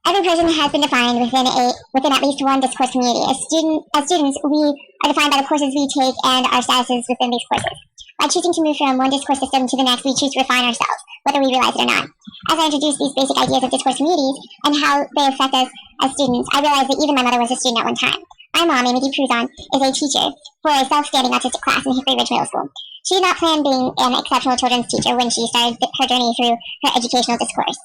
Every person has been defined within at least one discourse community. As students, we are defined by the courses we take and our statuses within these courses. By choosing to move from one discourse system to the next, we choose to refine ourselves, whether we realize it or not. As I introduce these basic ideas of discourse communities and how they affect us as students, I realized that even my mother was a student at one time. My mom, Amy Cruzon, is a teacher for a self-standing autistic class in Hickory Ridge Middle School. She did not plan being an exceptional children's teacher when she started her journey through her educational discourse.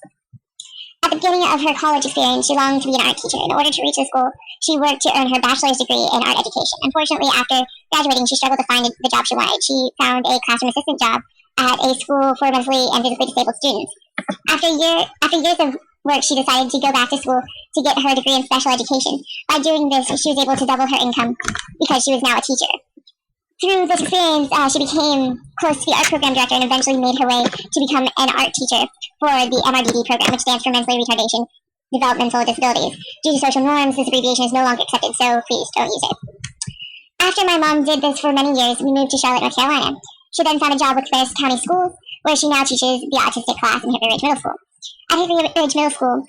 At the beginning of her college experience, she longed to be an art teacher. In order to reach the school, she worked to earn her bachelor's degree in art education. Unfortunately, after graduating, she struggled to find the job she wanted. She found a classroom assistant job at a school for mentally and physically disabled students. After years of work, she decided to go back to school to get her degree in special education. By doing this, she was able to double her income because she was now a teacher. Through this experience, she became close to the art program director and eventually made her way to become an art teacher for the MRDD program, which stands for Mentally Retardation Developmental Disabilities. Due to social norms, this abbreviation is no longer accepted, so please don't use it. After my mom did this for many years, we moved to Charlotte, North Carolina. She then found a job with Ferris County Schools, where she now teaches the autistic class in Hickory Ridge Middle School. At Hickory Ridge Middle School,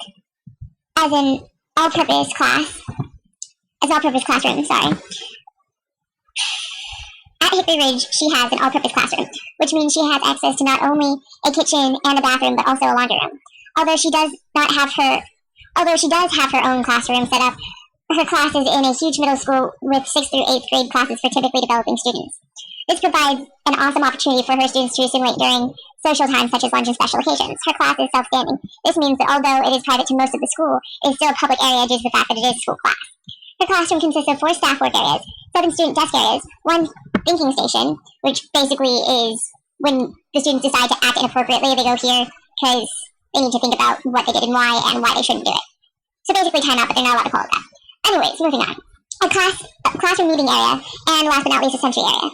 as an all-purpose classroom, At Hickory Ridge, she has an all-purpose classroom, which means she has access to not only a kitchen and a bathroom, but also a laundry room. Although she does have her own classroom set up, her class is in a huge middle school with 6th through 8th grade classes for typically developing students. This provides an awesome opportunity for her students to assimilate during social times such as lunch and special occasions. Her class is self-standing. This means that although it is private to most of the school, it is still a public area due to the fact that it is a school class. Her classroom consists of 4 staff work areas, 7 student desk areas, 1 thinking station, which basically is when the students decide to act inappropriately, they go here because they need to think about what they did and why they shouldn't do it. So basically time out, but they're not allowed to call it that. Anyways, moving on. A classroom meeting area, and last but not least, a sensory area.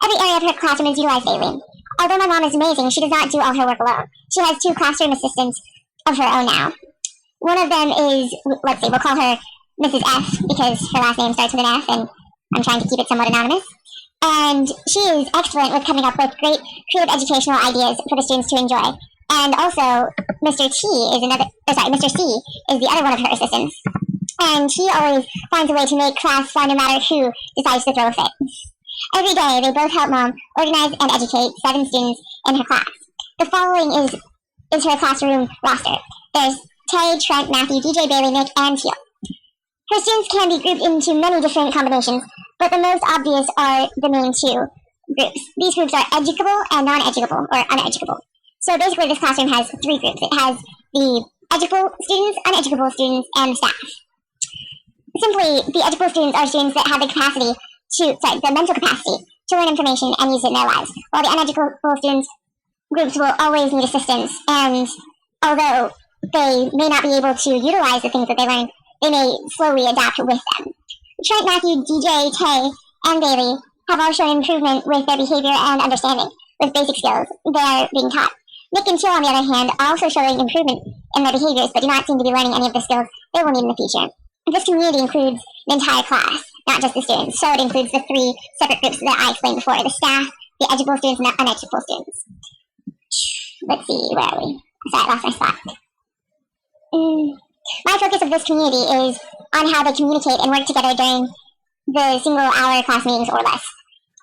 Every area of her classroom is utilized daily. Although my mom is amazing, she does not do all her work alone. She has 2 classroom assistants of her own now. One of them is, let's see, we'll call her Mrs. F, because her last name starts with an F, and I'm trying to keep it somewhat anonymous. And she is excellent with coming up with great creative educational ideas for the students to enjoy. And also, Mr. C is the other one of her assistants. And he always finds a way to make class fun no matter who decides to throw a fit. Every day, they both help Mom organize and educate 7 students in her class. The following is her classroom roster. There's Tay, Trent, Matthew, DJ, Bailey, Nick, and Teal. Her students can be grouped into many different combinations, but the most obvious are the main 2 groups. These groups are educable and non-educable, or uneducable. So basically, this classroom has 3 groups. It has the educable students, uneducable students, and staff. Simply, the educable students are students that have the mental capacity to learn information and use it in their lives, while the uneducable students groups will always need assistance, and although they may not be able to utilize the things that they learn, they may slowly adapt with them. Trent, Matthew, DJ, Tay, and Bailey have all shown improvement with their behavior and understanding, with basic skills they are being taught. Nick and Teal, on the other hand, are also showing improvement in their behaviors, but do not seem to be learning any of the skills they will need in the future. This community includes the entire class, not just the students, so it includes the 3 separate groups that I explained before, the staff, the educable students, and the uneducable students. Let's see, where are we? Sorry, I lost my spot. My focus of this community is on how they communicate and work together during the single-hour class meetings or less.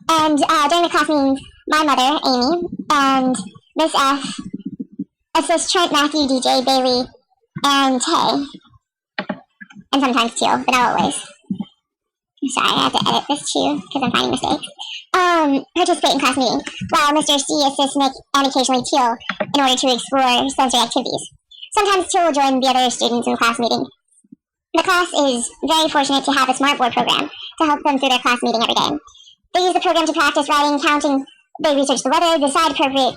And during the class meetings, my mother, Amy, and Miss F assist Trent, Matthew, DJ, Bailey, and Tay, and sometimes Teal, but not always. Sorry, I have to edit this too, because I'm finding mistakes. Participate in class meeting, while Mr. C assists Nick and occasionally Teal in order to explore sensory activities. Sometimes Teal will join the other students in the class meeting. The class is very fortunate to have a smart board program to help them through their class meeting every day. They use the program to practice writing, counting, they research the weather, decide appropriate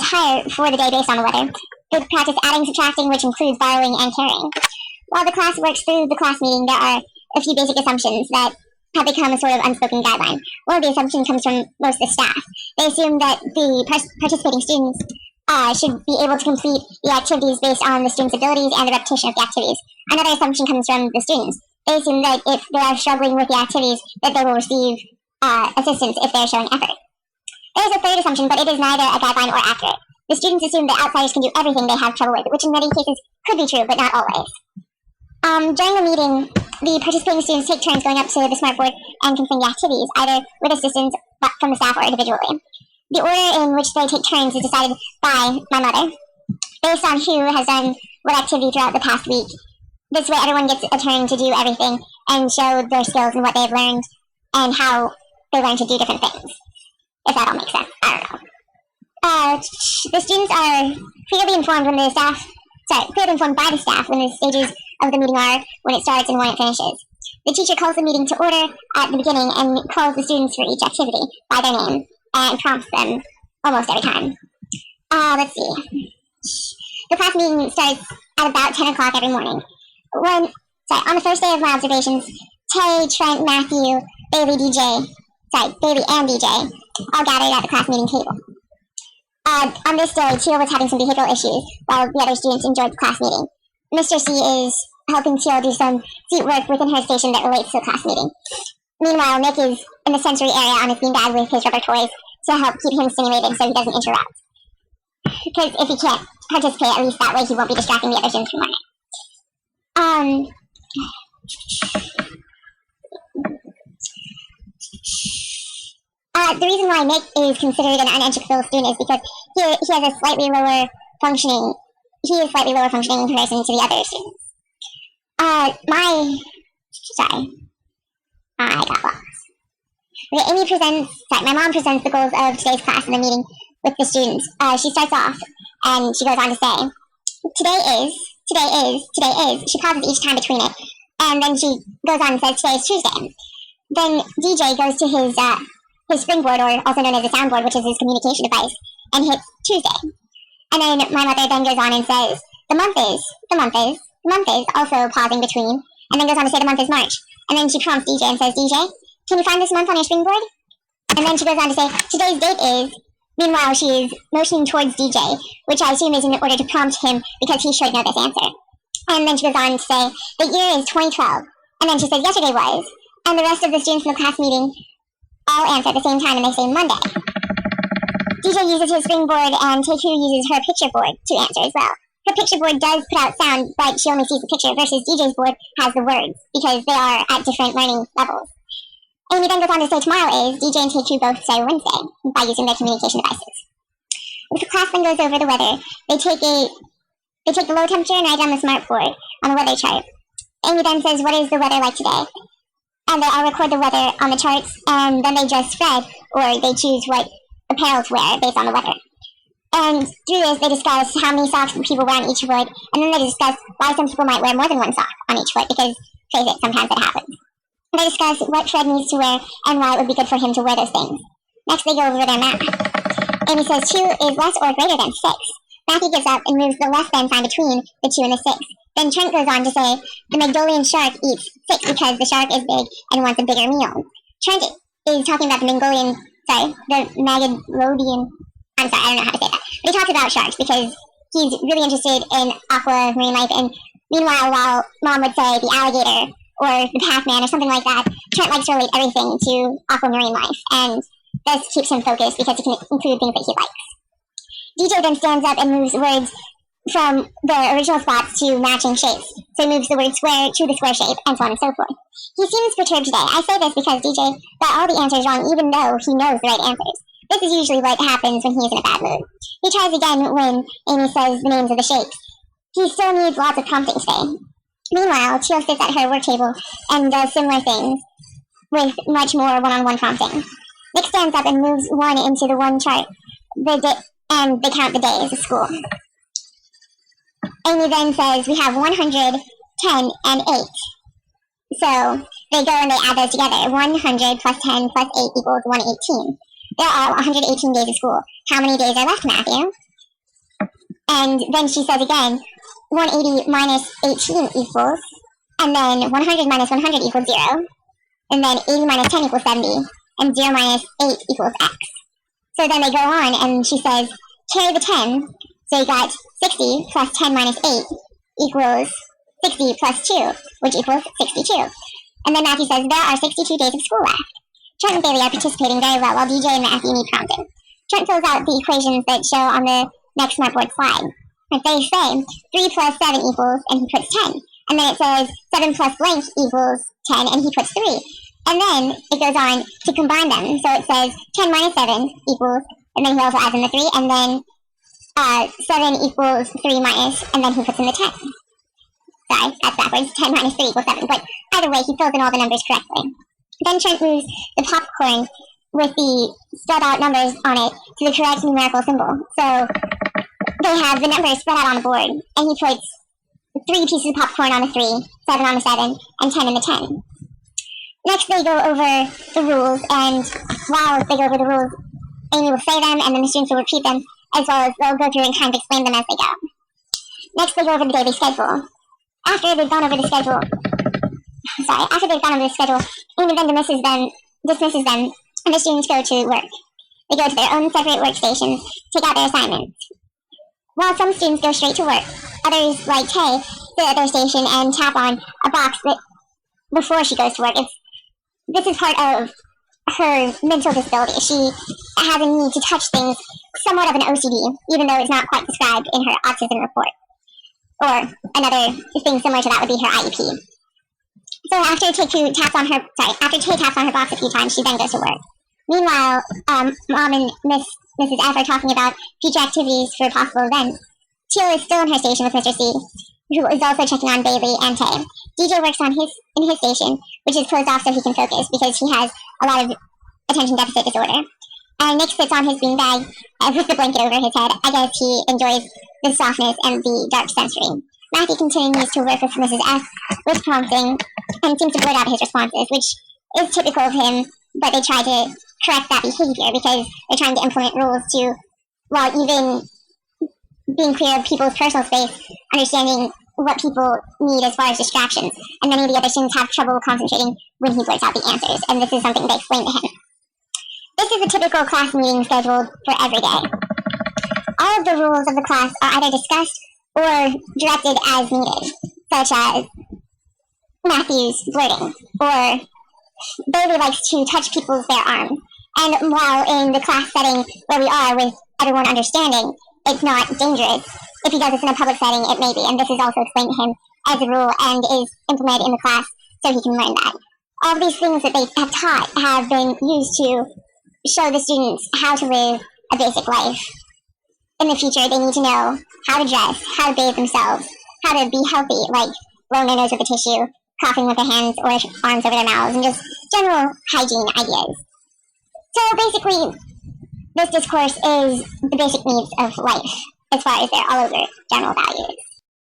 attire for the day based on the weather. They practice adding, subtracting, which includes borrowing and carrying. While the class works through the class meeting, there are a few basic assumptions that have become a sort of unspoken guideline. One of the assumptions comes from most of the staff. They assume that the participating students should be able to complete the activities based on the students' abilities and the repetition of the activities. Another assumption comes from the students. They assume that if they are struggling with the activities, that they will receive assistance if they're showing effort. There is a third assumption, but it is neither a guideline or accurate. The students assume that outsiders can do everything they have trouble with, which in many cases could be true, but not always. During the meeting, the participating students take turns going up to the smartboard and completing the activities, either with assistance from the staff or individually. The order in which they take turns is decided by my mother, based on who has done what activity throughout the past week. This way everyone gets a turn to do everything and show their skills and what they've learned and how they learn to do different things. If that all makes sense. I don't know. The students are clearly informed by the staff when the stages of the meeting are, when it starts and when it finishes. The teacher calls the meeting to order at the beginning and calls the students for each activity by their name and prompts them almost every time. Let's see. The class meeting starts at about 10 o'clock every morning. On the first day of my observations, Tay, Trent, Matthew, Bailey, and DJ all gathered at the class meeting table. On this day, Teal was having some behavioral issues while the other students enjoyed the class meeting. Mr. C is helping Teal do some seat work within her station that relates to the class meeting. Meanwhile, Nick is in the sensory area on his beanbag with his rubber toys to help keep him stimulated so he doesn't interrupt. Because if he can't participate, at least that way he won't be distracting the other students from learning. The reason why Nick is considered an uneducated student is because he is slightly lower functioning in comparison to the other students. I got lost. Okay, my mom presents the goals of today's class in the meeting with the students. She starts off and she goes on to say, today is, she pauses each time between it, and then she goes on and says, today is Tuesday. Then DJ goes to his springboard, or also known as a soundboard, which is his communication device, and hits Tuesday. And then my mother then goes on and says, the month is, also pausing between, and then goes on to say the month is March. And then she prompts DJ and says, DJ, can you find this month on your springboard? And then she goes on to say, today's date is. Meanwhile, she is motioning towards DJ, which I assume is in order to prompt him because he should know this answer. And then she goes on to say, the year is 2012. And then she says, yesterday was. And the rest of the students in the class meeting all answer at the same time, and they say Monday. DJ uses his springboard, and Take-Two uses her picture board to answer as well. Her picture board does put out sound, but she only sees the picture, versus DJ's board has the words, because they are at different learning levels. Amy then goes on to say tomorrow is. DJ and Take-Two both say Wednesday, by using their communication devices. If the class then goes over the weather, they take the low temperature and write down the smartboard on the weather chart. Amy then says, what is the weather like today? And they all record the weather on the charts, and then they just spread, or they choose what apparel to wear based on the weather. And through this, they discuss how many socks people wear on each foot, and then they discuss why some people might wear more than one sock on each foot, because, face it, sometimes it happens. And they discuss what Fred needs to wear, and why it would be good for him to wear those things. Next, they go over their math. Amy says 2 is less or greater than 6. Matthew gives up and moves the less than sign between the 2 and the 6. Then Trent goes on to say, the Magdolian shark eats 6 because the shark is big and wants a bigger meal. Trent is talking about the Magellan, I don't know how to say that. But he talks about sharks because he's really interested in aquamarine life, and meanwhile, while Mom would say the alligator or the Pac-Man or something like that, Trent likes to relate everything to aquamarine life, and this keeps him focused because he can include things that he likes. DJ then stands up and moves words from the original spots to matching shapes. So he moves the word square to the square shape, and so on and so forth. He seems perturbed today. I say this because DJ got all the answers wrong, even though he knows the right answers. This is usually what happens when he is in a bad mood. He tries again when Amy says the names of the shapes. He still needs lots of prompting today. Meanwhile, Teal sits at her work table and does similar things with much more one-on-one prompting. Nick stands up and moves 1 into the 1 chart, and they count the days of school. Amy then says, we have 100, 10, and 8. So they go and they add those together. 100 plus 10 plus 8 equals 118. There are 118 days of school. How many days are left, Matthew? And then she says again, 180 minus 18 equals, and then 100 minus 100 equals 0. And then 80 minus 10 equals 70. And 0 minus 8 equals x. So then they go on, and she says, carry the 10. So you got 60 plus 10 minus 8 equals 60 plus 2, which equals 62. And then Matthew says, there are 62 days of school left. Trent and Bailey are participating very well, while DJ and Matthew need prompting. Trent fills out the equations that show on the next smartboard slide. If they say 3 plus 7 equals, and he puts 10. And then it says 7 plus blank equals 10, and he puts 3. And then it goes on to combine them. So it says 10 minus 7 equals, and then he also adds in the 3, and then 7 equals 3 minus, and then he puts in the 10. Sorry, that's backwards. 10 minus 3 equals 7. But either way, he fills in all the numbers correctly. Then Trent moves the popcorn with the spelled out numbers on it to the correct numerical symbol. So they have the numbers spread out on the board, and he puts 3 pieces of popcorn on the 3, 7 on the 7, and 10 in the 10. Next, they go over the rules, and while they go over the rules, Amy will say them, and then the students will repeat them, as well as they'll go through and kind of explain them as they go. Next, they go over the daily schedule. After they've gone over the schedule, Amy then dismisses them, and the students go to work. They go to their own separate workstations, take out their assignments. While some students go straight to work, others, like Tay, sit at their station and tap on a box before she goes to work. This is part of her mental disability. She has a need to touch things, somewhat of an OCD, even though it's not quite described in her autism report. Or another thing similar to that would be her IEP. So after Tay taps on her box a few times, she then goes to work. Meanwhile, Mom and Mrs. F are talking about future activities for possible events. Teal is still in her station with Mr. C, who is also checking on Bailey and Tay. DJ works in his station, which is closed off so he can focus because he has a lot of attention deficit disorder. And Nick sits on his beanbag with the blanket over his head. I guess he enjoys the softness and the dark sensory. Matthew continues to work with Mrs. F with prompting and seems to blurt out his responses, which is typical of him, but they try to correct that behavior because they're trying to implement rules to, while even being clear of people's personal space, understanding what people need as far as distractions, and many of the other students have trouble concentrating when he blurts out the answers, and this is something they explain to him. This is a typical class meeting scheduled for every day. All of the rules of the class are either discussed or directed as needed, such as Matthew's blurting, or Bailey likes to touch their arms. And while in the class setting where we are with everyone understanding, it's not dangerous. If he does this in a public setting, it may be, and this is also explained to him as a rule and is implemented in the class so he can learn that. All of these things that they have taught have been used to show the students how to live a basic life. In the future, they need to know how to dress, how to bathe themselves, how to be healthy, like blowing their nose with a tissue, coughing with their hands or arms over their mouths, and just general hygiene ideas. So basically, this discourse is the basic needs of life as far as their all over general values.